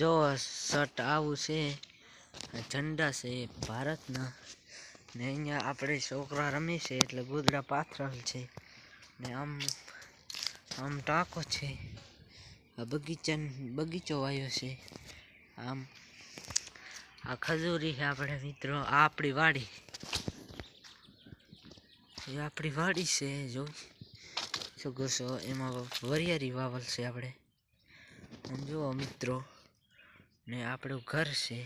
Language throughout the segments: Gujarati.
જો શર્ટ આવું છે, ઝંડા છે ભારતના ને અહીંયા આપણે છોકરા રમે છે એટલે ગોદડા પાથરેલ છે ને આમ ટાંકો છે. આ બગીચો વાયો છે. આમ આ ખજૂરી છે આપણે મિત્રો. આ આપણી વાડી, એ આપણી વાડી છે. જોઈ શકો છો એમાં વરિયાળી વાવલ છે આપણે. આમ જુઓ મિત્રો, ને આપણું ઘર છે.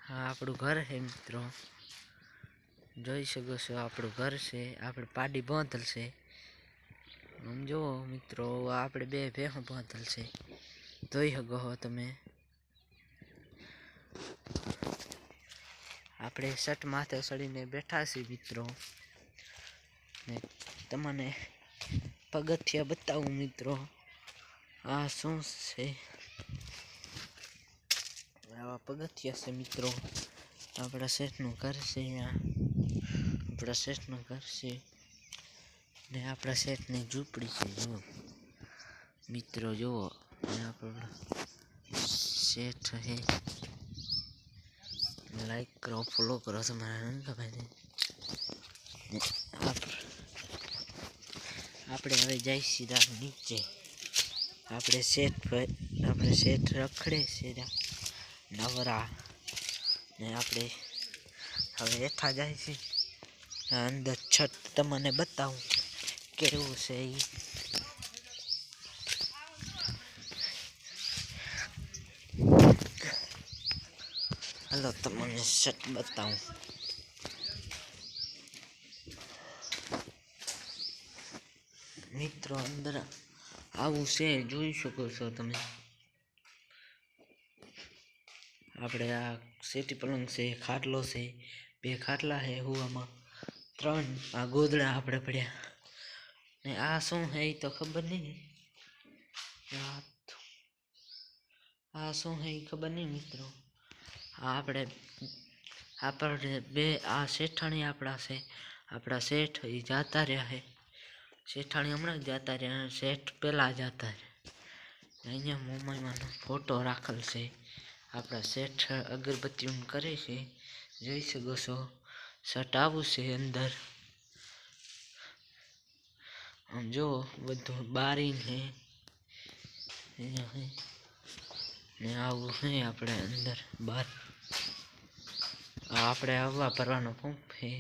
હા, આપણું ઘર છે મિત્રો. જોઈ શકો છો આપણું ઘર છે. આપણે પાડી બાંધલ છે. આમ જુઓ મિત્રો, આપણે બે ભેહો બાંધલ છે. જોઈ શકો છો તમે. આપણે સટ માથે ચડીને બેઠા છીએ મિત્રો. ને તમને પગથિયા બતાવું મિત્રો. આ શું છે? આવા પગથિયા છે મિત્રો. આપણા શેઠનું ઘર છે. અહીંયા આપણા શેઠનું ઘર છે ને આપણા શેઠની ઝૂંપડી છે. જુઓ મિત્રો, જુઓ આપણા શેઠ છે. લાઈક કરો, ફોલો કરો. તમારે નથી ખબર? આપણે હવે જઈ સીધા નીચે. આપણે શેઠ રખડે છે નવરા ને આપણે હવે હેઠા જાય છે. અંદર છત તમને બતાવું કેવું છે એ. હાલો તમને છત બતાવું. મિત્રો અંદર આવું છે, જોઈ શકો છો તમે. આપણે આ સેટી પલંગ છે, ખાટલો છે, 2 ખાટલા છે હુવામાં, 3 આ ગોદડા આપણે પડ્યા. ને આ શું છે એ તો ખબર નહીં. આ શું છે એ ખબર નહીં મિત્રો. આપણે બે આ શેઠાણી આપણા છે. આપણા શેઠ એ જાતા રહ્યા છે. શેઠાણી હમણાં જતા રહ્યા. શેઠ પેલા જતા રહ્યા. અહીંયા મોમાઈમાંનો ફોટો રાખેલ છે. આપણા શેઠ અગરબત્તી કરે છે. જોઈ શકો છો. શર્ટ આવું છે અંદર. આમ જો બધું બારી ને આવું છે આપણે અંદર બહાર. આપણે હવા ભરવાનો પંપ છે.